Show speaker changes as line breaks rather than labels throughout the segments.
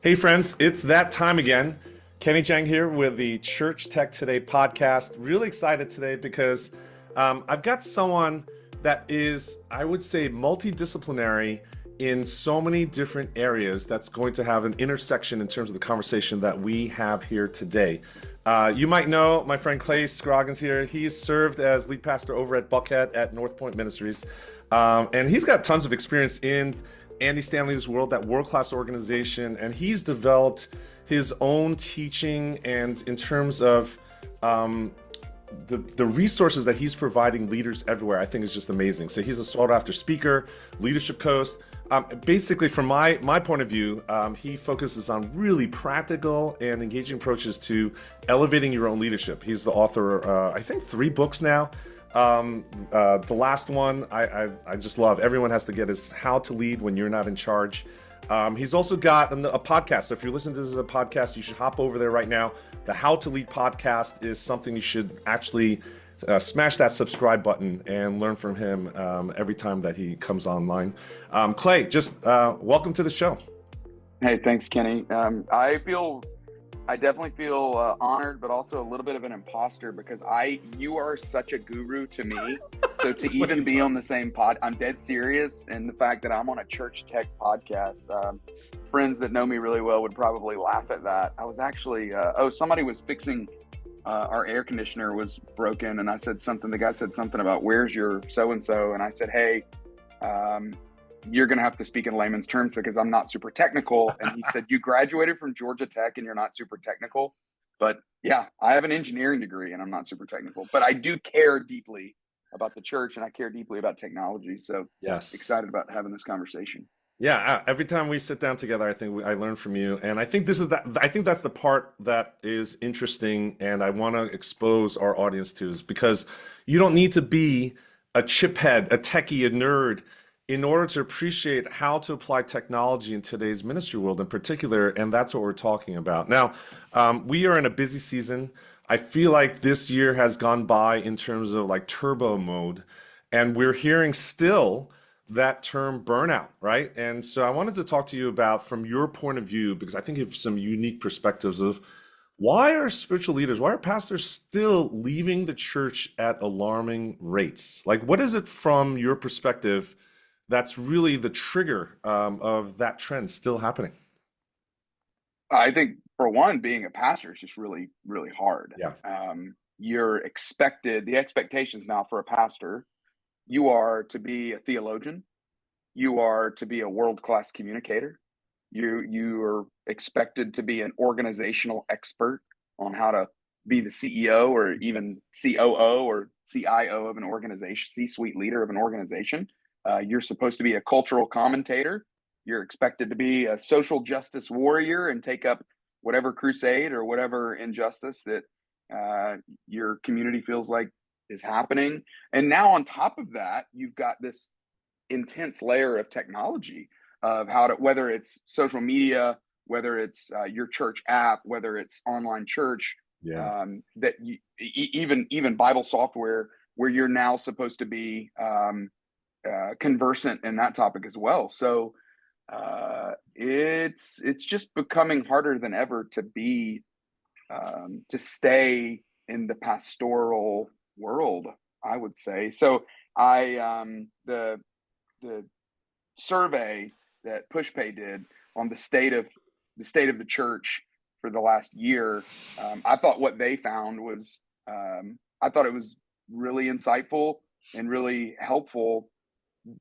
Hey friends, it's that time again. Kenny Jahng here with the Church Tech Today podcast. Really excited today because I've got someone that is, I would say, multidisciplinary in so many different areas that's going to have an intersection in terms of the conversation that we have here today. You might know my friend Clay Scroggins here. He's served as lead pastor over at Buckhead at North Point Ministries. And he's got tons of experience in Andy Stanley's world, that world-class organization, and he's developed his own teaching, and in terms of the resources that he's providing leaders everywhere, I think is just amazing. So he's a sought-after speaker, leadership coach. Basically, from my point of view, he focuses on really practical and engaging approaches to elevating your own leadership. He's the author, I think, 3 books now. The last one I just love. Everyone has to get is How to Lead When You're Not in Charge. He's also got a podcast. So if you're listening to this as a podcast, you should hop over there right now. The How to Lead podcast is something you should actually smash that subscribe button and learn from him every time that he comes online. Clay, just welcome to the show.
Hey, thanks, Kenny. I definitely feel honored, but also a little bit of an imposter because you are such a guru to me. So to even be on the same pod, I'm dead serious. And the fact that I'm on a church tech podcast, friends that know me really well would probably laugh at that. I was actually, somebody was fixing, our air conditioner was broken. And the guy said something about, where's your so-and-so? And I said, hey, you're going to have to speak in layman's terms because I'm not super technical. And he said, you graduated from Georgia Tech and you're not super technical. But yeah, I have an engineering degree and I'm not super technical, but I do care deeply about the church and I care deeply about technology. So
yes,
excited about having this conversation.
Yeah, every time we sit down together, I think I learn from you. And I think that's the part that is interesting and I want to expose our audience to, is because you don't need to be a chiphead, a techie, a nerd in order to appreciate how to apply technology in today's ministry world in particular, and that's what we're talking about. Now, we are in a busy season. I feel like this year has gone by in terms of like turbo mode, and we're hearing still that term burnout, right? And so I wanted to talk to you about, from your point of view, because I think you have some unique perspectives of why are spiritual leaders, why are pastors still leaving the church at alarming rates? Like, what is it from your perspective that's really the trigger of that trend still happening?
I think, for one, being a pastor is just really, really hard.
Yeah.
The expectations now for a pastor, you are to be a theologian, you are to be a world-class communicator, you are expected to be an organizational expert on how to be the CEO or even COO or CIO of an organization, C-suite leader of an organization. You're supposed to be a cultural commentator. You're expected to be a social justice warrior and take up whatever crusade or whatever injustice that your community feels like is happening. And now on top of that, you've got this intense layer of technology of whether it's social media, whether it's your church app, whether it's online church, that even Bible software, where you're now supposed to be conversant in that topic as well. So it's just becoming harder than ever to stay in the pastoral world, I would say. So the survey that PushPay did on the state of the church for the last year, I thought what they found was I thought it was really insightful and really helpful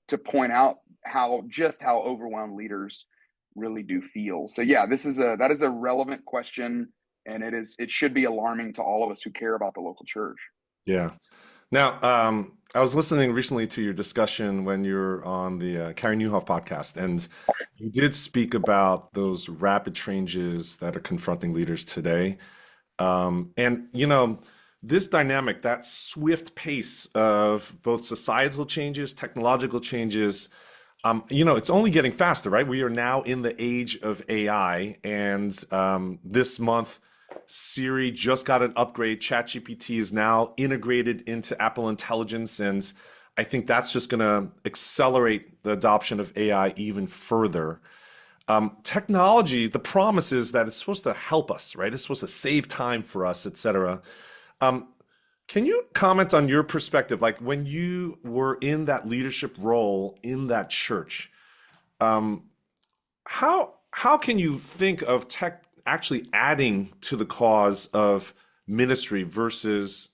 to point out how overwhelmed leaders really do feel. So yeah, that is a relevant question, and it should be alarming to all of us who care about the local church.
Yeah. Now, I was listening recently to your discussion when you were on the Carey Nieuwhof podcast, and you did speak about those rapid changes that are confronting leaders today. And, this dynamic, that swift pace of both societal changes, technological changes, it's only getting faster, right? We are now in the age of AI, and this month, Siri just got an upgrade. ChatGPT is now integrated into Apple Intelligence, and I think that's just going to accelerate the adoption of AI even further. technology, the promise is that it's supposed to help us, right? It's supposed to save time for us, etc. Um, can you comment on your perspective, like when you were in that leadership role in that church? Um, how can you think of tech actually adding to the cause of ministry versus,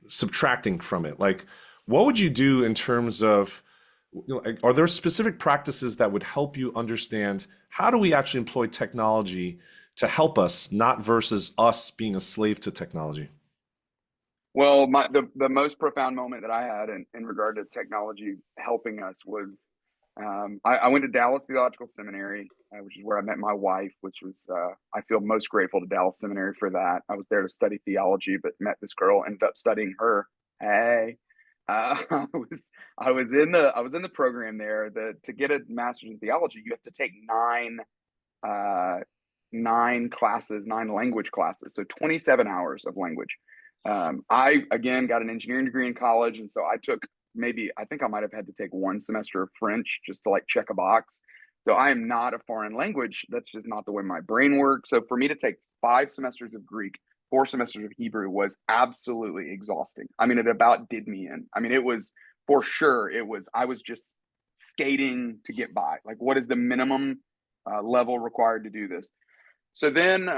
subtracting from it? Like, what would you do in terms of, are there specific practices that would help you understand how do we actually employ technology to help us, not versus us being a slave to technology?
Well, the most profound moment that I had in regard to technology helping us was I went to Dallas Theological Seminary, which is where I met my wife, which was I feel most grateful to Dallas Seminary for that. I was there to study theology, but met this girl, ended up studying her. Hey, I was in the program there. To get a master's in theology, you have to take uh, nine classes, nine language classes, so 27 hours of language. I again got an engineering degree in college, and so I think I might have had to take one semester of French just to like check a box. So I am not a foreign language. That's just not the way my brain works. So for me to take 5 semesters of Greek, 4 semesters of Hebrew was absolutely exhausting. I mean, it about did me in. I mean, it was for sure. I was just skating to get by. Like, what is the minimum level required to do this? So then,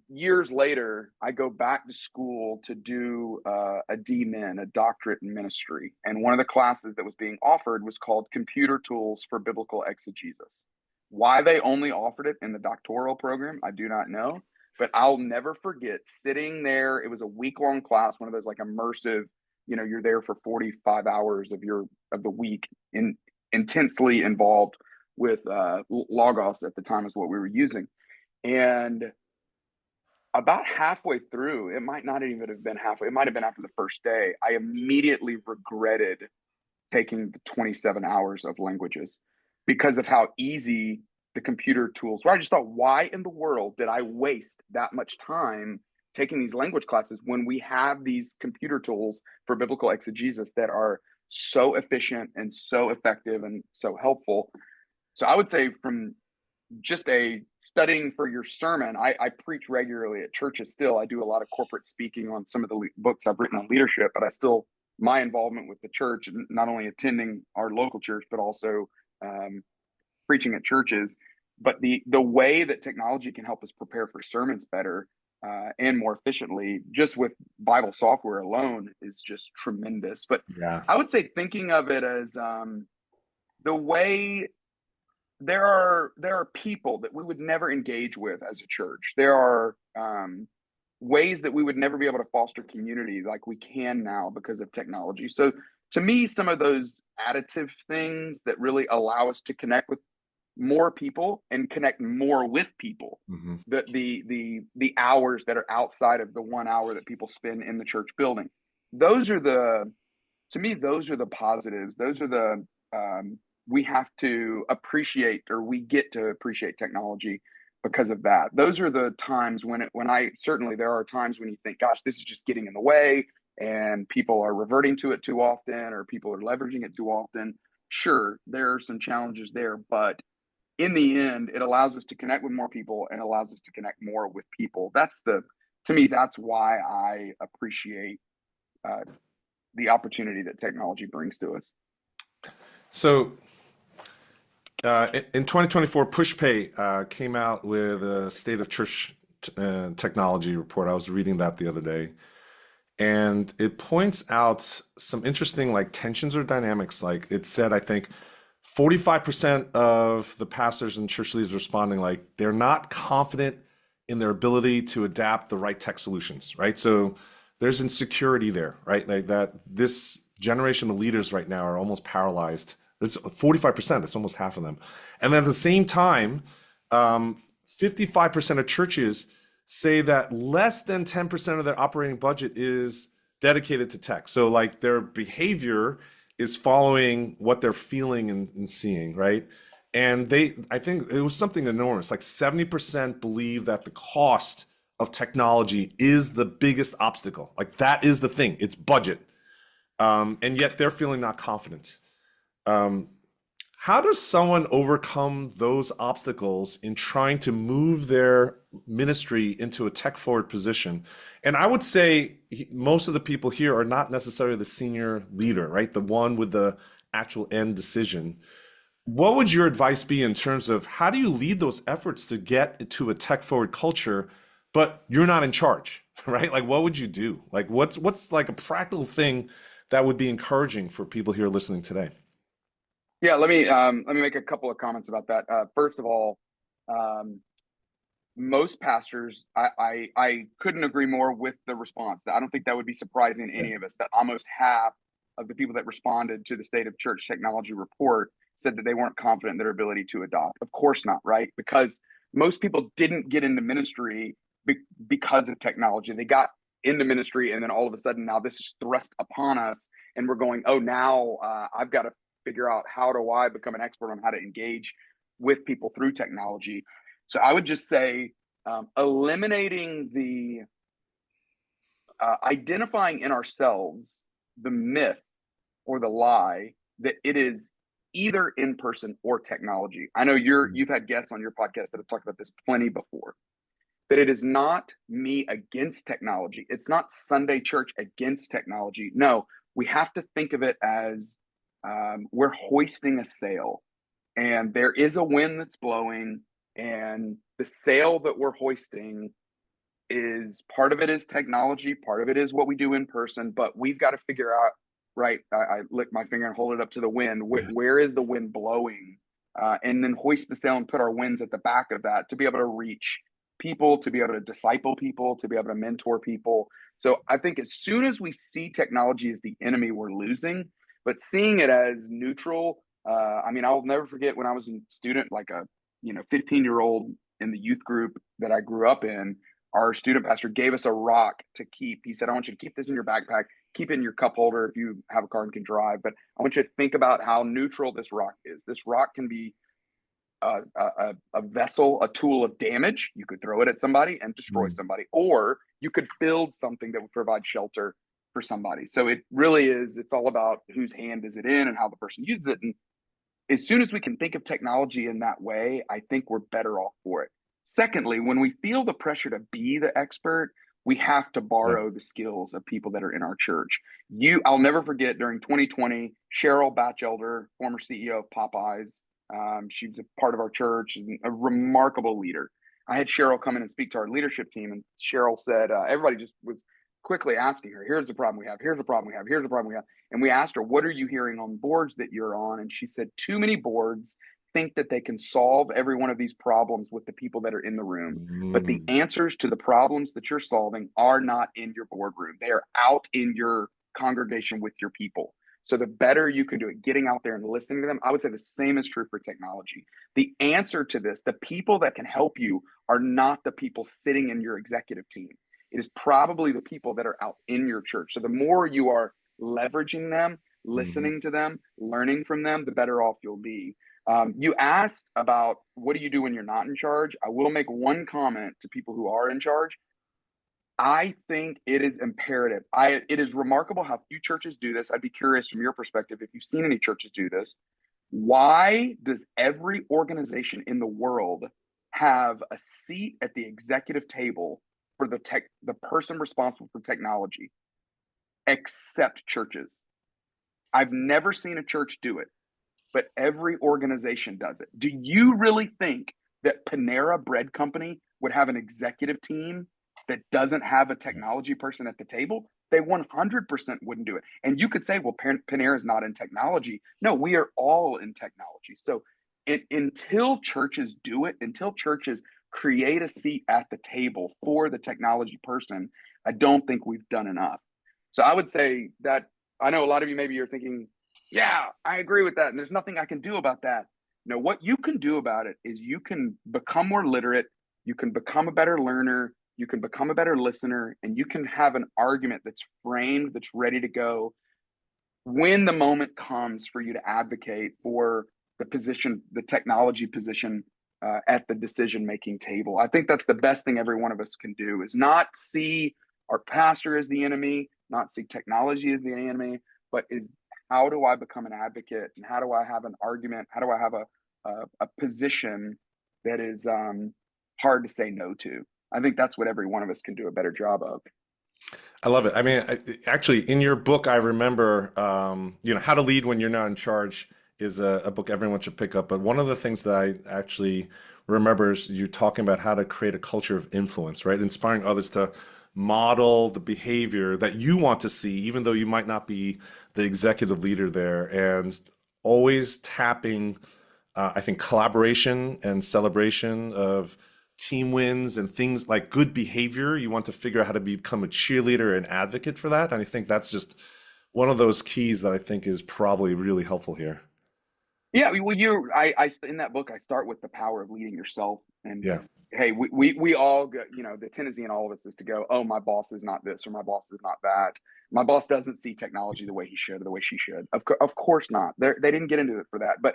years later, I go back to school to do a DMin, a doctorate in ministry. And one of the classes that was being offered was called Computer Tools for Biblical Exegesis. Why they only offered it in the doctoral program, I do not know. But I'll never forget sitting there. It was a week-long class, one of those like immersive, you're there for 45 hours of the week, intensely involved with Logos at the time is what we were using. And about halfway through, it might not even have been halfway, it might have been after the first day, I immediately regretted taking the 27 hours of languages because of how easy the computer tools were. I just thought, why in the world did I waste that much time taking these language classes when we have these computer tools for biblical exegesis that are so efficient and so effective and so helpful? So I would say from just a studying for your sermon. I preach regularly at churches still. I do a lot of corporate speaking on some of the books I've written on leadership, but my involvement with the church, and not only attending our local church, but also preaching at churches. But the way that technology can help us prepare for sermons better and more efficiently, just with Bible software alone, is just tremendous. But
Yeah.
I would say thinking of it as the way there are people that we would never engage with as a church. There are ways that we would never be able to foster community like we can now because of technology. So to me, some of those additive things that really allow us to connect with more people and connect more with people,
Hmm.
the hours that are outside of the 1 hour that people spend in the church building, those are the positives. Those are the we have to appreciate, or we get to appreciate technology because of that. Those are the times when I certainly there are times when you think, gosh, this is just getting in the way and people are reverting to it too often or people are leveraging it too often. Sure, there are some challenges there, but in the end, it allows us to connect with more people and allows us to connect more with people. To me, that's why I appreciate uh, the opportunity that technology brings to us.
So in 2024, PushPay came out with a state of church technology report. I was reading that the other day, and it points out some interesting like tensions or dynamics. Like it said, I think 45% of the pastors and church leaders responding like they're not confident in their ability to adapt the right tech solutions, right? So there's insecurity there, right? Like that this generation of leaders right now are almost paralyzed. It's 45%, it's almost half of them. And then at the same time, 55% of churches say that less than 10% of their operating budget is dedicated to tech. So like their behavior is following what they're feeling and seeing, right? And I think it was something enormous. Like 70% believe that the cost of technology is the biggest obstacle. Like that is the thing. It's budget, and yet they're feeling not confident. Um, How does someone overcome those obstacles in trying to move their ministry into a tech forward position? And I would say most of the people here are not necessarily the senior leader, right? The one with the actual end decision. What would your advice be in terms of how do you lead those efforts to get to a tech forward culture, but you're not in charge, right? Like what would you do? Like what's like a practical thing that would be encouraging for people here listening today?
Yeah, let me make a couple of comments about that. First of all, um, most pastors, I couldn't agree more with the response. I don't think that would be surprising to
Yeah.
any of us that almost half of the people that responded to the State of Church Technology report said that they weren't confident in their ability to adopt. Of course not, right? Because most people didn't get into ministry because of technology. They got into ministry, and then all of a sudden now this is thrust upon us, and we're going, oh, now I've got to figure out how do I become an expert on how to engage with people through technology. So I would just say eliminating the identifying in ourselves the myth or the lie that it is either in person or technology. I know you've had guests on your podcast that have talked about this plenty before. That it is not me against technology. It's not Sunday church against technology. No, we have to think of it as we're hoisting a sail, and there is a wind that's blowing, and the sail that we're hoisting is part of it is technology, part of it is what we do in person, but we've got to figure out, right? I lick my finger and hold it up to the wind. Where is the wind blowing? And then hoist the sail and put our winds at the back of that to be able to reach people, to be able to disciple people, to be able to mentor people. So I think as soon as we see technology as the enemy, we're losing, but seeing it as neutral. I mean, I'll never forget when I was a student, like a 15-year-old in the youth group that I grew up in. Our student pastor gave us a rock to keep. He said, I want you to keep this in your backpack, keep it in your cup holder if you have a car and can drive. But I want you to think about how neutral this rock is. This rock can be a vessel, a tool of damage. You could throw it at somebody and destroy
Mm.
somebody, or you could build something that would provide shelter for somebody. So it really is, it's all about whose hand is it in and how the person uses it. And as soon as we can think of technology in that way, I think we're better off for it. Secondly, when we feel the pressure to be the expert, we have to
Yeah.
borrow the skills of people that are in our church. I'll never forget during 2020, Cheryl Batchelder, former CEO of Popeyes, she's a part of our church and a remarkable leader. I had Cheryl come in and speak to our leadership team, and Cheryl said, everybody just was quickly asking her, here's the problem we have, here's the problem we have, here's the problem we have. And we asked her, what are you hearing on boards that you're on? And she said, too many boards think that they can solve every one of these problems with the people that are in the room. But the
Mm.
answers to the problems that you're solving are not in your boardroom. They are out in your congregation with your people. So the better you can do it, getting out there and listening to them, I would say the same is true for technology. The answer to this, the people that can help you are not the people sitting in your executive team. It is probably the people that are out in your church. So the more you are leveraging them,
Mhm.
listening to them, learning from them, the better off you'll be. You asked about what do you do when you're not in charge? I will make one comment to people who are in charge. I think it is imperative. It is remarkable how few churches do this. I'd be curious from your perspective if you've seen any churches do this. Why does every organization in the world have a seat at the executive table for the person responsible for technology, except churches? I've never seen a church do it, but every organization does it. Do you really think that Panera Bread Company would have an executive team that doesn't have a technology person at the table? They 100% wouldn't do it. And you could say, well, Panera is not in technology. No, we are all in technology. So until churches do it, until churches create a seat at the table for the technology person, I don't think we've done enough. So I would say that I know a lot of you, maybe you're thinking, yeah, I agree with that. And there's nothing I can do about that. No, what you can do about it is you can become more literate. You can become a better learner. You can become a better listener, and you can have an argument that's framed, that's ready to go when the moment comes for you to advocate for the position, the technology position at the decision-making table. I think that's the best thing every one of us can do is not see our pastor as the enemy, not see technology as the enemy, but is how do I become an advocate, and how do I have an argument? How do I have a position that is hard to say no to? I think that's what every one of us can do a better job of.
I love it. I mean, actually, in your book, I remember, How to Lead When You're Not in Charge is a book everyone should pick up. But one of the things that I actually remember is you talking about how to create a culture of influence, right? Inspiring others to model the behavior that you want to see, even though you might not be the executive leader there, and always tapping, I think, collaboration and celebration of team wins and things like good behavior. You want to figure out how to become a cheerleader and advocate for that. And I think that's just one of those keys that I think is probably really helpful here.
Yeah, well, in that book, I start with the power of leading yourself. And
Yeah.
hey, we all go, the tendency in all of us is to go, oh, my boss is not this, or my boss is not that. My boss doesn't see technology the way he should, or the way she should. Of course not. They didn't get into it for that. But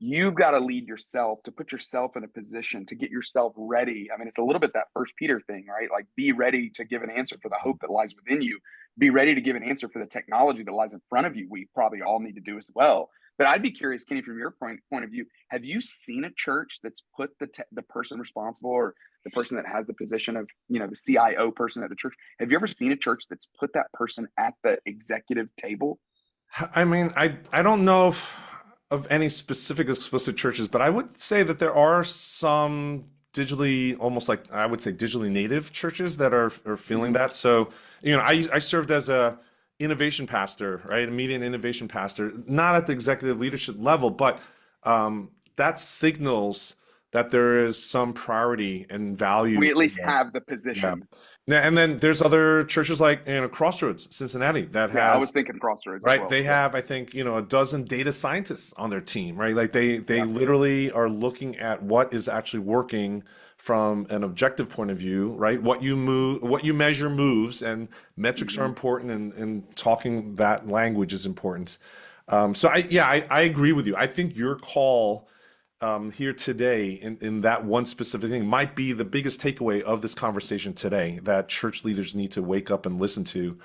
you've got to lead yourself, to put yourself in a position to get yourself ready. I mean, it's a little bit that First Peter thing, right? Like, be ready to give an answer for the hope that lies within you. Be ready to give an answer for the technology that lies in front of you. We probably all need to do as well. But I'd be curious, Kenny, from your point of view, have you seen a church that's put the person responsible, or the person that has the position of, the CIO person at the church? Have you ever seen a church that's put that person at the executive table?
I mean, I don't know of any specific explicit churches, but I would say that there are some digitally, almost like I would say digitally native churches that are feeling
Mhm.
that. So, I served as a innovation pastor, right? A media and innovation pastor, not at the executive leadership level, but that signals that there is some priority and value
We at
in
least
there.
have the
Yeah.
position.
And then there's other churches like, Crossroads, Cincinnati, that
Yeah, I was
has,
thinking Crossroads as
right?
well.
They
Yeah.
have, I think, a dozen data scientists on their team, right? Like they
Yeah.
literally are looking at what is actually working from an objective point of view, right? What you measure moves, and metrics are
Hmm.
important, and talking that language is important. So I agree with you. I think your call here today in that one specific thing might be the biggest takeaway of this conversation today, that church leaders need to wake up and listen to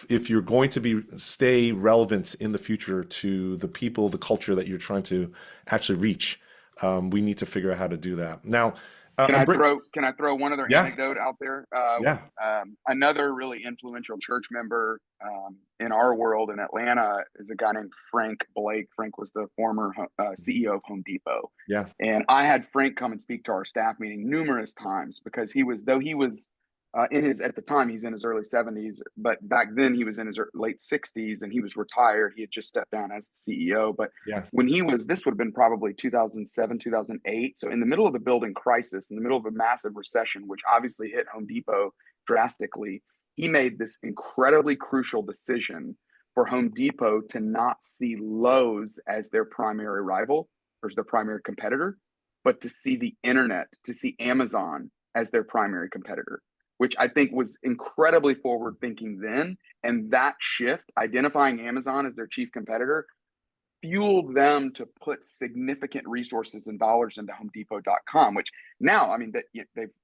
if you're going to stay relevant in the future to the people, the culture that you're trying to actually reach. We need to figure out how to do that. Now,
Can
and
I
Britt,
throw one other
yeah,
anecdote out there?
yeah,
Another really influential church member in our world in Atlanta is a guy named Frank Blake. Frank was the former CEO of Home Depot,
yeah,
and I had Frank come and speak to our staff meeting numerous times, because he was at the time he's in his early 70s, but back then he was in his late 60s, and he was retired. He had just stepped down as the CEO. But
yeah,
when this would have been probably 2007, 2008. So in the middle of the building crisis, in the middle of a massive recession, which obviously hit Home Depot drastically, he made this incredibly crucial decision for Home Depot to not see Lowe's as their primary rival or as their primary competitor, but to see the internet, to see Amazon as their primary competitor, which I think was incredibly forward thinking then. And that shift, identifying Amazon as their chief competitor, fueled them to put significant resources and dollars into HomeDepot.com, which now, I mean,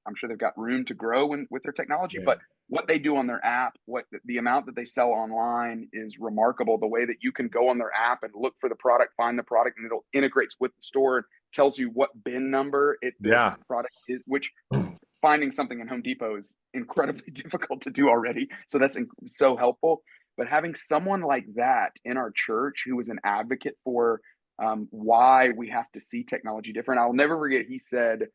I'm sure they've got room to grow with their technology,
yeah,
but what they do on their app, what the amount that they sell online is remarkable. The way that you can go on their app and look for the product, find the product, and it'll integrates with the store, tells you what bin number the
yeah.
product is, which finding something in Home Depot is incredibly difficult to do already. So that's so helpful. But having someone like that in our church who is an advocate for why we have to see technology different. I'll never forget. He said,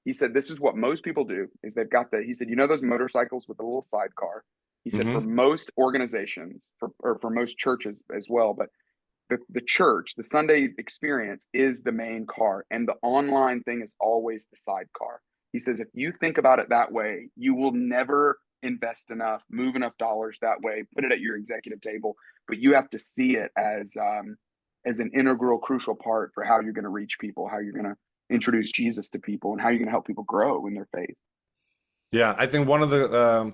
this is what most people do is they've got he said, those motorcycles with a little sidecar. He said, for
Hmm.
most organizations, or for most churches as well, but the church, the Sunday experience is the main car, and the online thing is always the sidecar. He says, if you think about it that way, you will never invest enough, move enough dollars that way, put it at your executive table, but you have to see it as an integral, crucial part for how you're going to reach people, how you're going to introduce Jesus to people, and how you're going to help people grow in their faith.
Yeah, I think one of the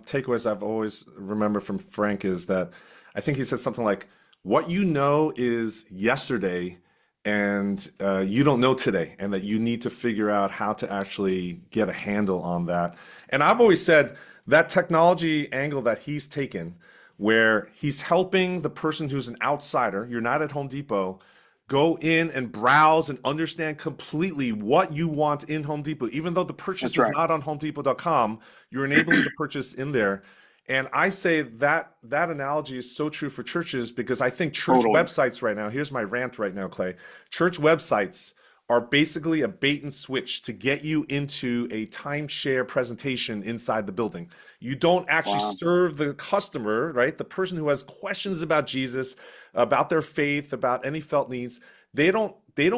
takeaways I've always remembered from Frank is that I think he said something like, "What you know is yesterday, and you don't know today, and that you need to figure out how to actually get a handle on that." And I've always said that technology angle that he's taken where he's helping the person who's an outsider, you're not at Home Depot, go in and browse and understand completely what you want in Home Depot. Even though the purchase
That's
is
right.
not on HomeDepot.com, you're enabling the purchase in there. And I say that that analogy is so true for churches because I think church
Totally.
websites right now, here's my rant right now, Clay. Church websites are basically a bait and switch to get you into a timeshare presentation inside the building. You don't actually
Wow.
serve the customer, right? The person who has questions about Jesus, about their faith, about any felt needs. They don't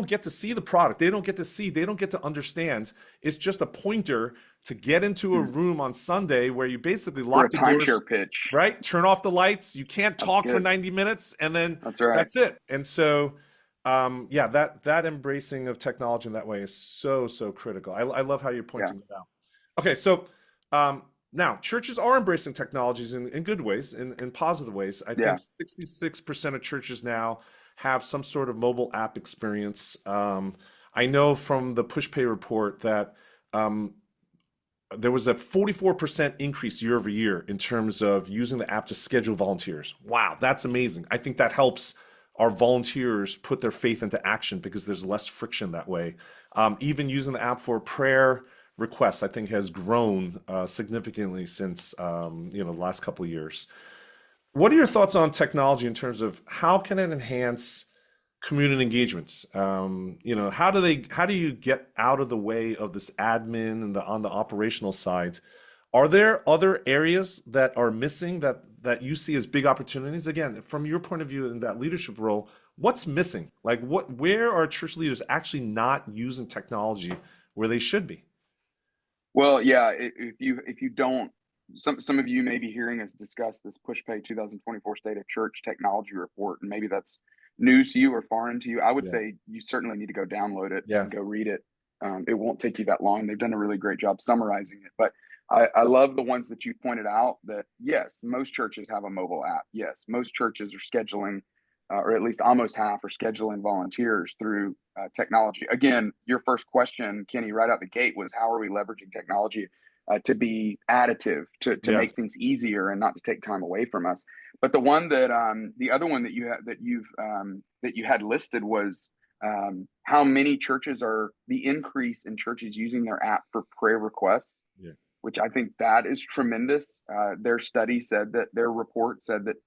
get to see the product. They don't get to understand. It's just a pointer to get into a
Hmm.
room on Sunday where you basically
For a
lock the doors,
timeshare pitch.
right? Turn off the lights. You can't
That's
talk for
good.
90 minutes, and then
That's right.
that's it. And so, yeah, that embracing of technology in that way is so critical. I love how you're
Yeah.
pointing it out. Okay, so now churches are embracing technologies in good ways, in positive ways. I think
Yeah.
66% of churches now have some sort of mobile app experience. I know from the PushPay report that um, there was a 44% increase year over year in terms of using the app to schedule volunteers. Wow, that's amazing. I think that helps our volunteers put their faith into action because there's less friction that way. Even using the app for prayer requests, I think, has grown significantly since the last couple of years. What are your thoughts on technology in terms of how can it enhance community engagements? How do you get out of the way of this admin and on the operational side? Are there other areas that are missing that you see as big opportunities? Again, from your point of view in that leadership role, what's missing? Like where are church leaders actually not using technology where they should be?
Well, yeah, if you don't, some of you may be hearing us discuss this PushPay 2024 State of Church Technology Report, and maybe that's news to you or foreign to you. I would
Yeah.
say you certainly need to go download it
Yeah.
and go read it. It won't take you that long. They've done a really great job summarizing it. But I love the ones that you pointed out that, yes, most churches have a mobile app. Yes, most churches are scheduling, or at least almost half are scheduling volunteers through technology. Again, your first question, Kenny, right out the gate was how are we leveraging technology to be additive, to
Yeah.
make things easier and not to take time away from us. But the other one that you had listed was how many churches are the increase in churches using their app for prayer requests,
Yeah.
which I think that is tremendous. Their report said that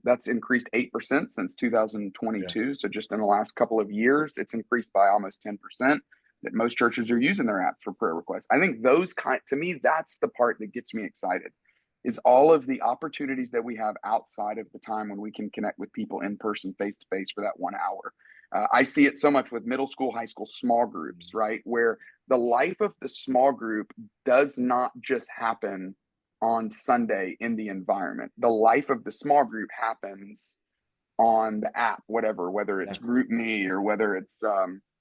that's increased 8% since
Yeah.
2022. So just in the last couple of years, it's increased by almost 10%. That most churches are using their apps for prayer requests. I think to me, that's the part that gets me excited. Is all of the opportunities that we have outside of the time when we can connect with people in person, face to face for that 1 hour. I see it so much with middle school, high school small groups, right? Where the life of the small group does not just happen on Sunday in the environment. The life of the small group happens on the app, whether
Yeah.
it's GroupMe or whether it's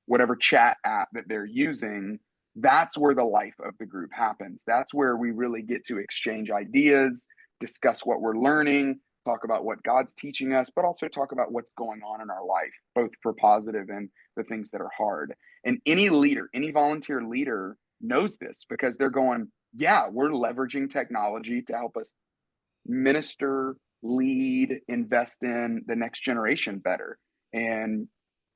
whatever chat app that they're using. That's where the life of the group happens. That's where we really get to exchange ideas, discuss what we're learning, talk about what God's teaching us, but also talk about what's going on in our life, both for positive and the things that are hard. And any leader, any volunteer leader knows this because they're going, yeah, we're leveraging technology to help us minister, lead, invest in the next generation better. And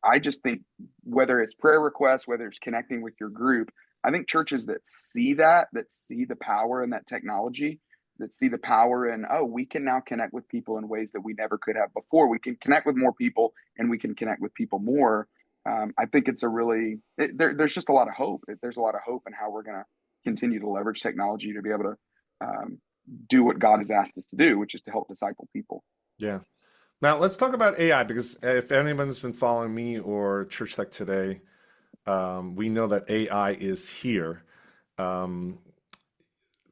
I just think whether it's prayer requests, whether it's connecting with your group, I think churches that see the power in that technology, that see the power in, oh, we can now connect with people in ways that we never could have before. We can connect with more people and we can connect with people more. I think it's there's just a lot of hope. There's a lot of hope in how we're going to continue to leverage technology to be able to do what God has asked us to do, which is to help disciple people.
Yeah. Now let's talk about AI because if anyone's been following me or Church Tech Today, we know that AI is here. Um,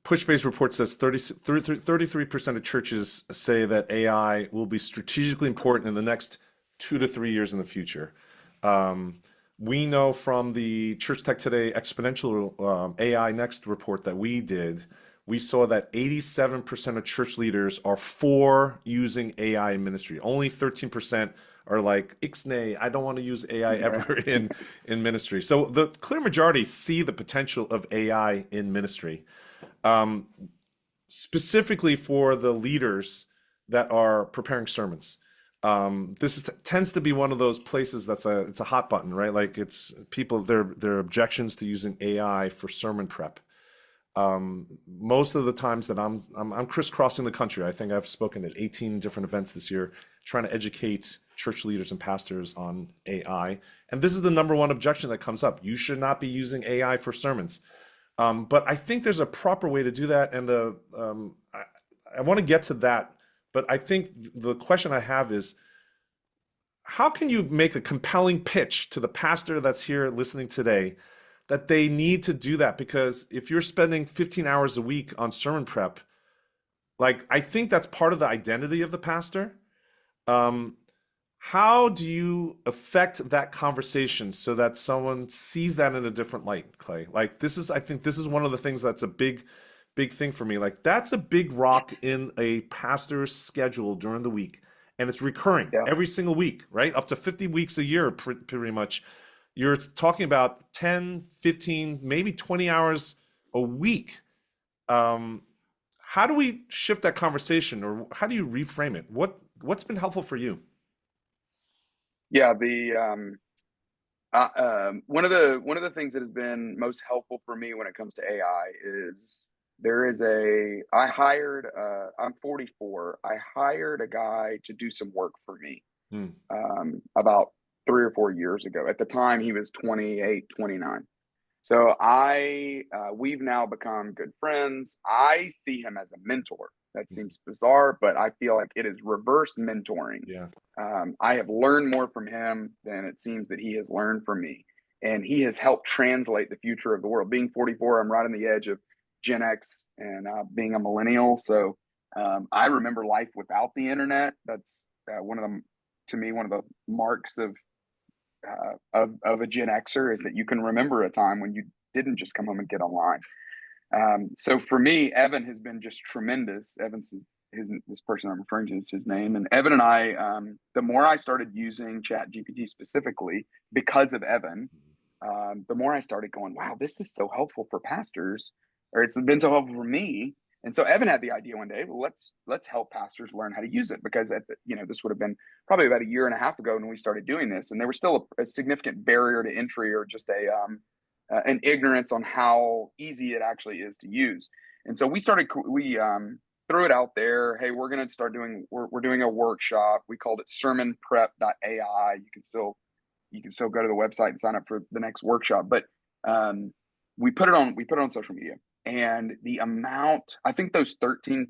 Pushbase report says 33% of churches say that AI will be strategically important in the next 2 to 3 years in the future. Um, we know from the Church Tech Today Exponential AI Next report that we did, we saw that 87% of church leaders are for using AI in ministry. Only 13% are like, ixnay, I don't want to use AI
Yeah.
ever in ministry. So the clear majority see the potential of AI in ministry. Um, Specifically for the leaders, that are preparing sermons. Tends to be one of those places it's a hot button, right? Like it's people their objections to using AI for sermon prep. Most of the times that I'm crisscrossing the country. I think I've spoken at 18 different events this year, trying to educate church leaders and pastors on AI. And this is the number one objection that comes up. You should not be using AI for sermons. But I think there's a proper way to do that, and I want to get to that. But I think the question I have is, how can you make a compelling pitch to the pastor that's here listening today that they need to do that? Because if you're spending 15 hours a week on sermon prep, like I think that's part of the identity of the pastor. Um, how do you affect that conversation so that someone sees that in a different light, Clay? Like I think this is one of the things that's a big thing for me. Like that's a big rock in a pastor's schedule during the week. And it's recurring
Yeah.
every single week, right? Up to 50 weeks a year, pretty much. You're talking about 10, 15, maybe 20 hours a week. How do we shift that conversation, or how do you reframe it? What's been helpful for you?
Yeah, one of the things that has been most helpful for me when it comes to AI is I'm 44. I hired a guy to do some work for me
Hmm.
about 3 or 4 years ago. At the time, he was 28, 29. So we've now become good friends. I see him as a mentor. That seems bizarre, but I feel like it is reverse mentoring.
Yeah.
I have learned more from him than it seems that he has learned from me. And he has helped translate the future of the world. Being 44, I'm right on the edge of Gen X and being a millennial. So I remember life without the internet. That's to me, one of the marks of a Gen Xer is that you can remember a time when you didn't just come home and get online. So for me, Evan has been just tremendous. Evan's this person I'm referring to is his name. And Evan and I, the more I started using Chat GPT specifically because of Evan, the more I started going, wow, this is so helpful for pastors, or it's been so helpful for me. And so Evan had the idea one day, well, let's help pastors learn how to use it, because this would have been probably about a year and a half ago when we started doing this, and there was still a significant barrier to entry, or just an ignorance on how easy it actually is to use. And so we threw it out there. Hey, we're going to start we're doing a workshop. We called it sermonprep.ai. You can still go to the website and sign up for the next workshop. But we put it on social media, and the amount, I think those 13%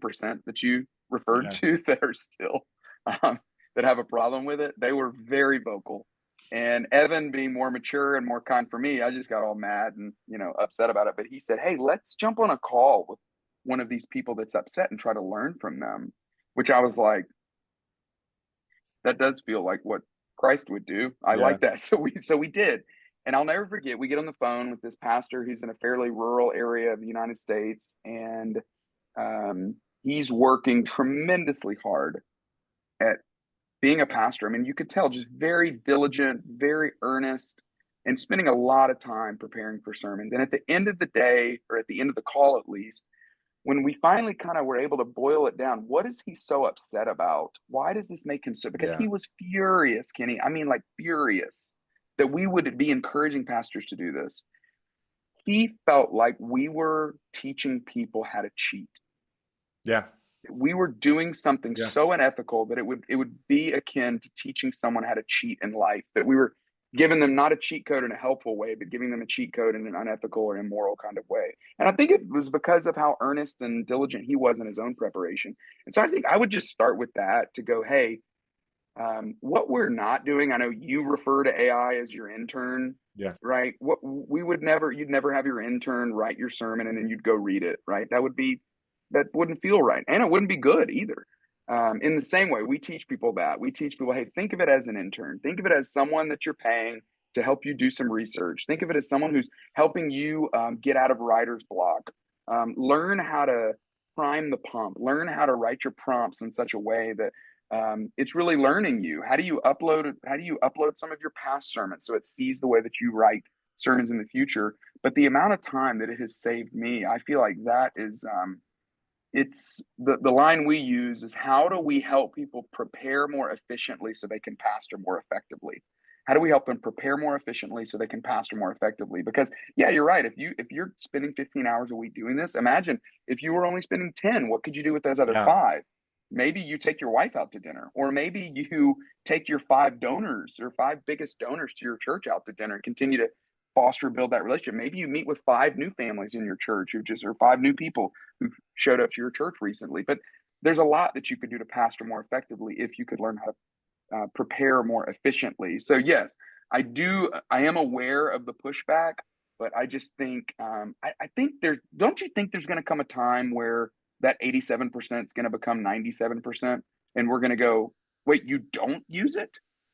that you referred to that are still that have a problem with it, they were very vocal. And Evan, being more mature and more kind for me, I just got all mad and upset about it. But he said, "Hey, let's jump on a call with one of these people that's upset and try to learn from them," which I was like, that does feel like what Christ would do. I
Yeah.
like that. So we did. And I'll never forget, we get on the phone with this pastor who's in a fairly rural area of the United States, and he's working tremendously hard at being a pastor. I mean, you could tell, just very diligent, very earnest, and spending a lot of time preparing for sermons. And at the end of the day, or at the end of the call at least, when we finally kind of were able to boil it down, what is he so upset about? Why does this make him so? Because
Yeah.
he was furious, Kenny. I mean, like furious that we would be encouraging pastors to do this. He felt like we were teaching people how to cheat.
Yeah.
We were doing something
Yeah.
so unethical that it would be akin to teaching someone how to cheat in life. That we were giving them not a cheat code in a helpful way, but giving them a cheat code in an unethical or immoral kind of way. And I think it was because of how earnest and diligent he was in his own preparation. And so I think I would just start with that to go, hey, what we're not doing. I know you refer to AI as your intern,
Yeah.
right? You'd never have your intern write your sermon and then you'd go read it, right? That wouldn't feel right. And it wouldn't be good either. In the same way, we teach people, hey, think of it as an intern. Think of it as someone that you're paying to help you do some research. Think of it as someone who's helping you get out of writer's block. Learn how to prime the pump. Learn how to write your prompts in such a way that it's really learning you. How do you upload some of your past sermons so it sees the way that you write sermons in the future? But the amount of time that it has saved me, I feel like that it's the line we use is, how do we help people prepare more efficiently so they can pastor more effectively? How do we help them prepare more efficiently so they can pastor more effectively? Because yeah, you're right. If you're spending 15 hours a week doing this, imagine if you were only spending 10, what could you do with those other
Yeah.
5? Maybe you take your wife out to dinner, or maybe you take your 5 donors or 5 biggest donors to your church out to dinner and continue to foster, build that relationship. Maybe you meet with 5 new families in your church who just, or 5 new people who showed up to your church recently. But there's a lot that you could do to pastor more effectively if you could learn how to prepare more efficiently. So yes, I am aware of the pushback, but I just think I think there. Don't you think there's going to come a time where that 87% is going to become 97%, and we're going to go, wait, you don't use it?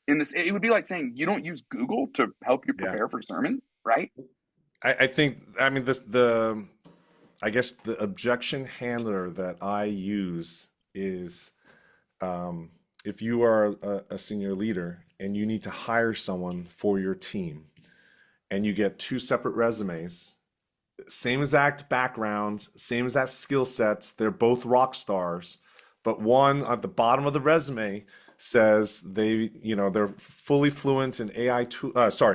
In this, it would be like saying you don't use Google to help you
Yeah.
prepare for sermons, right?
I think, I mean, I guess the objection handler that I use is, if you are a senior leader and you need to hire someone for your team and you get 2 separate resumes, same exact background, same exact skill sets, they're both rock stars, but one at the bottom of the resume says they're fully fluent in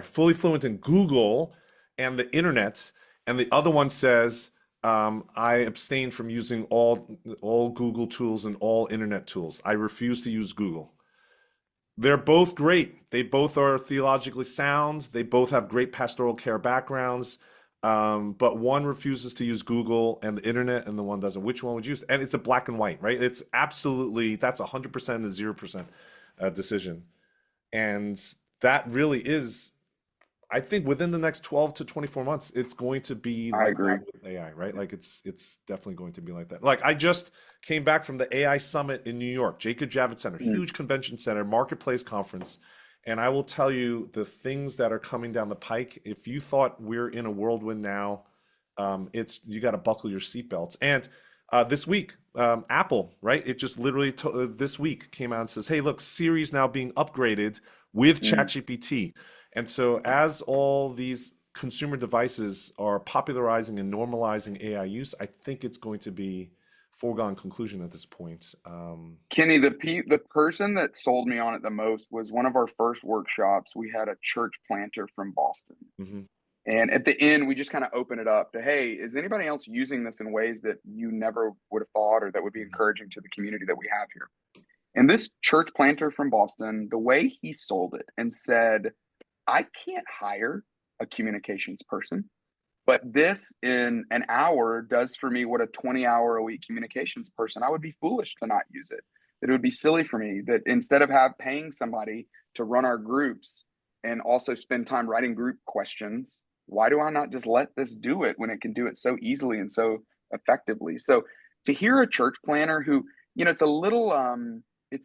fully fluent in Google and the internet, and the other one says, I abstain from using all Google tools and all internet tools. I refuse to use Google. They're both great. They both are theologically sound. They both have great pastoral care backgrounds. But one refuses to use Google and the internet, and the one doesn't. Which one would you use? And it's a black and white, right? It's absolutely, that's 100% and 0% decision. And that really is, I think within the next 12 to 24 months, it's going to be
I
like
agree.
that with AI, right? Like it's definitely going to be like that. Like I just came back from the AI summit in New York, Jacob Javits Center,
Mm.
huge convention center, marketplace conference. And I will tell you the things that are coming down the pike. If you thought we're in a whirlwind now, it's you got to buckle your seatbelts. And this week, Apple, right? It just literally this week came out and says, "Hey, look, Siri's now being upgraded with
Mm.
ChatGPT." And so, as all these consumer devices are popularizing and normalizing AI use, I think it's going to be foregone conclusion at this point.
Kenny, the person that sold me on it the most was one of our first workshops. We had a church planter from Boston.
Mhm.
And at the end, we just kind of open it up to, hey, is anybody else using this in ways that you never would have thought, or that would be encouraging to the community that we have here? And this church planter from Boston, the way he sold it and said, I can't hire a communications person, but this in an hour does for me what a 20-hour a week communications person, I would be foolish to not use it. That it would be silly for me that instead of paying somebody to run our groups and also spend time writing group questions, why do I not just let this do it when it can do it so easily and so effectively? So to hear a church planner who, it's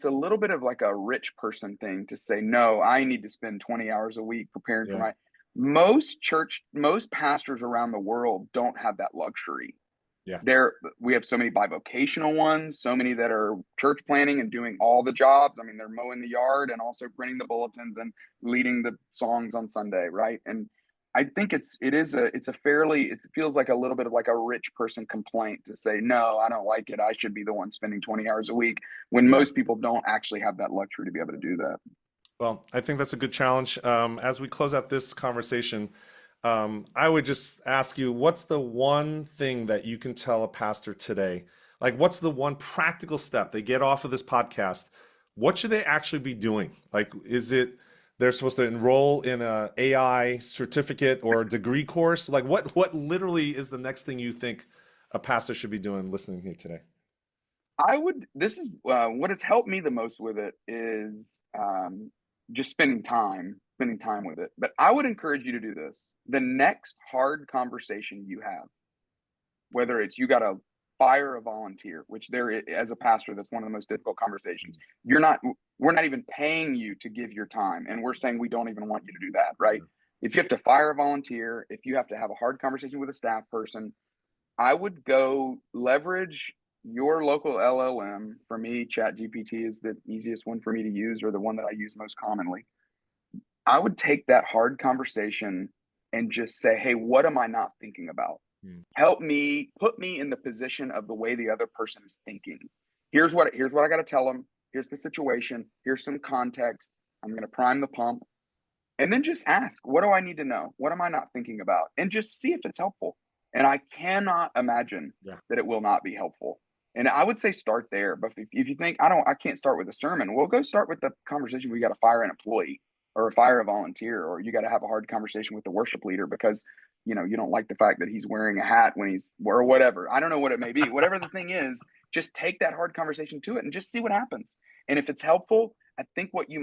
a little bit of like a rich person thing to say, no, I need to spend 20 hours a week preparing for
Yeah,
my, most pastors around the world don't have that luxury.
yeah,
We have so many bivocational ones, so many that are church planning and doing all the jobs. I mean, they're mowing the yard and also printing the bulletins and leading the songs on Sunday, right? And I think it feels like a little bit of like a rich person complaint to say, no, I don't like it. I should be the one spending 20 hours a week, when
yeah.
most people don't actually have that luxury to be able to do that.
Well, I think that's a good challenge. As we close out this conversation, I would just ask you, what's the one thing that you can tell a pastor today? Like, what's the one practical step they get off of this podcast? What should they actually be doing? Like, is it they're supposed to enroll in a AI certificate or a degree course? Like, what literally is the next thing you think a pastor should be doing listening here today?
This is what has helped me the most with it is just spending time with it. But I would encourage you to do this. The next hard conversation you have, whether it's you got to fire a volunteer, which as a pastor, that's one of the most difficult conversations. We're not even paying you to give your time, and we're saying we don't even want you to do that, right? If you have to fire a volunteer, if you have to have a hard conversation with a staff person, I would go leverage your local LLM. For me, ChatGPT is the easiest one for me to use, or the one that I use most commonly. I would take that hard conversation and just say, hey, what am I not thinking about? Help me, put me in the position of the way the other person is thinking. Here's what I got to tell them. Here's the situation. Here's some context. I'm going to prime the pump. And then just ask, what do I need to know? What am I not thinking about? And just see if it's helpful. And I cannot imagine that it will not be helpful. And I would say start there. But if you think I can't start with a sermon, well, go start with the conversation. We got to fire an employee or fire a volunteer, or you got to have a hard conversation with the worship leader because you don't like the fact that he's wearing a hat when he's, or whatever. I don't know what it may be. Whatever the thing is, just take that hard conversation to it and just see what happens. And if it's helpful, I think what it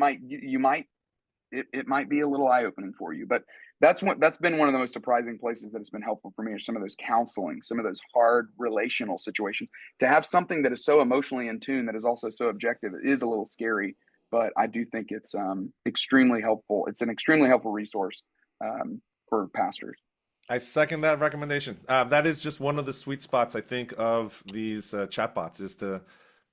might be a little eye-opening for you. But that's been one of the most surprising places that it's been helpful for me, are some of those counseling, some of those hard relational situations. To have something that is so emotionally in tune, that is also so objective, it is a little scary, but I do think it's extremely helpful. It's an extremely helpful resource for pastors.
I second that recommendation. That is just one of the sweet spots, I think, of these chatbots, is to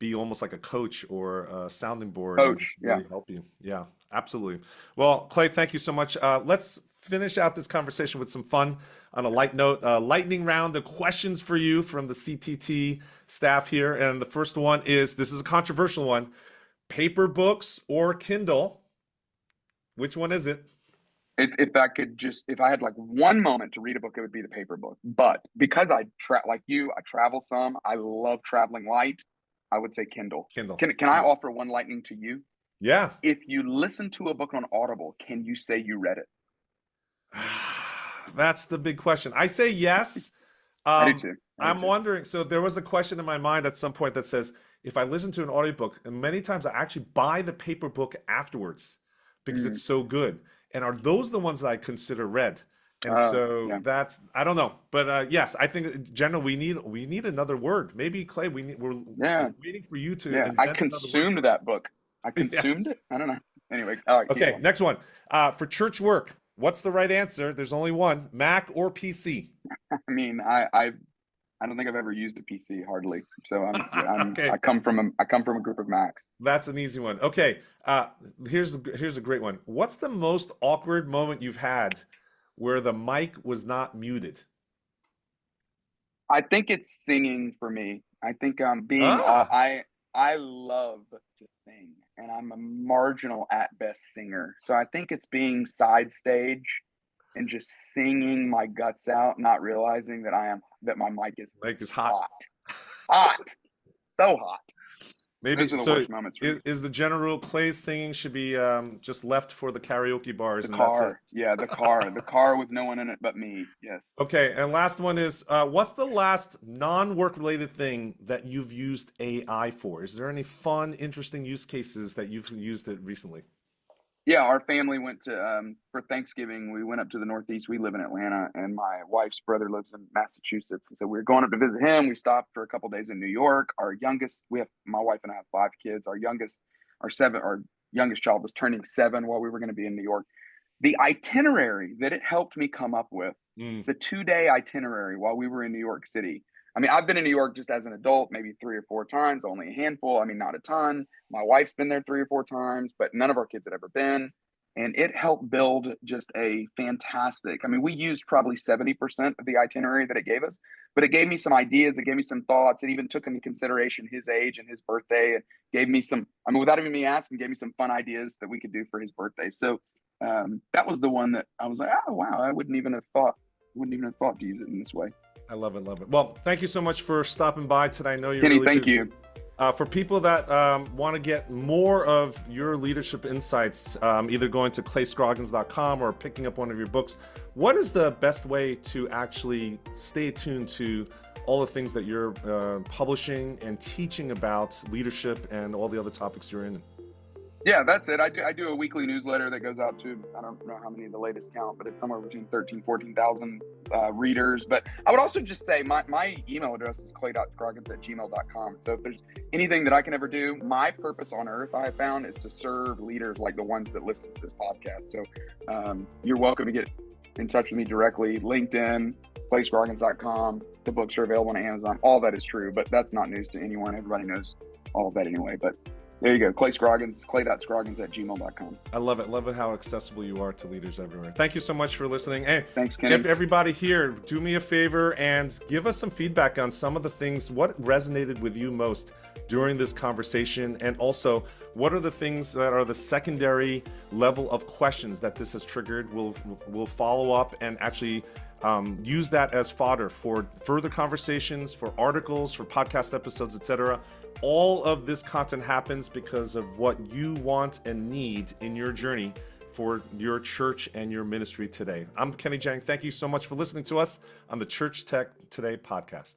be almost like a coach or a sounding board.
Coach,
and really help you. Yeah, absolutely. Well, Clay, thank you so much. Let's finish out this conversation with some fun on a light note. Lightning round of questions for you from the CTT staff here. And the first one is, this is a controversial one. Paper books or Kindle? Which one is it?
If I had like one moment to read a book, it would be the paper book. But because I travel some, I love traveling light, I would say Kindle.
Kindle.
Can I offer one lightning to you?
Yeah.
If you listen to a book on Audible, can you say you read it?
That's the big question. I say yes.
I do too.
I'm wondering, so there was a question in my mind at some point that says, if I listen to an audiobook, and many times I actually buy the paper book afterwards because it's so good. And are those the ones that I consider read? And that's, I don't know. But yes, I think in general, we need another word. Maybe, Clay, we're waiting for you to invent
I consumed that book. I consumed it. I don't know. Anyway. All right,
okay, next one. For church work, what's the right answer? There's only one: Mac or PC?
I mean, I don't think I've ever used a PC, hardly. So
Okay.
I come from a group of Macs.
That's an easy one. Okay, here's a great one. What's the most awkward moment you've had where the mic was not muted?
I think it's singing for me. I think I love to sing, and I'm a marginal at best singer. So I think it's being side stage and just singing my guts out, not realizing that my mic is
hot.
Hot. So hot.
Maybe
those are the worst moments for me.
Is the general rule Clay's singing should be just left for the karaoke bars?
The car. Yeah, the car with no one in it but me. Yes.
Okay, and last one is, what's the last non-work related thing that you've used AI for? Is there any fun, interesting use cases that you've used it recently?
Yeah, our family went to for Thanksgiving. We went up to the Northeast. We live in Atlanta, and my wife's brother lives in Massachusetts. And so we were going up to visit him. We stopped for a couple days in New York. My wife and I have 5 kids. Our youngest child was turning 7 while we were going to be in New York. The itinerary that it helped me come up with, the 2-day itinerary while we were in New York City. I mean, I've been in New York just as an adult, maybe 3 or 4 times, only a handful. I mean, not a ton. My wife's been there 3 or 4 times, but none of our kids had ever been. And it helped build just a fantastic, I mean, we used probably 70% of the itinerary that it gave us, but it gave me some ideas. It gave me some thoughts. It even took into consideration his age and his birthday, and gave me without even me asking, gave me some fun ideas that we could do for his birthday. So that was the one that I was like, oh, wow, I wouldn't even have thought to use it in this way.
I love it. Well, thank you so much for stopping by today. I know you're
Kenny,
really
thank
busy.
you.
For people that want to get more of your leadership insights, either going to clayscroggins.com or picking up one of your books, what is the best way to actually stay tuned to all the things that you're publishing and teaching about leadership and all the other topics you're in?
Yeah, that's it. I do a weekly newsletter that goes out to, I don't know how many the latest count, but it's somewhere between 14,000 readers. But I would also just say my email address is clay.scroggins@gmail.com. So if there's anything that I can ever do, my purpose on earth, I have found, is to serve leaders like the ones that listen to this podcast. So you're welcome to get in touch with me directly. LinkedIn, clayscroggins.com. The books are available on Amazon. All that is true, but that's not news to anyone. Everybody knows all of that anyway. But There you go. Clay Scroggins, clay.scroggins@gmail.com.
I love it. Love it how accessible you are to leaders everywhere. Thank you so much for listening. Hey,
Thanks, Kenny.
if everybody here, do me a favor and give us some feedback on some of the things, what resonated with you most during this conversation, and also what are the things that are the secondary level of questions that this has triggered. We'll follow up and actually use that as fodder for further conversations, for articles, for podcast episodes, etc. All of this content happens because of what you want and need in your journey for your church and your ministry today. I'm Kenny Jahng. Thank you so much for listening to us on the Church Tech Today podcast.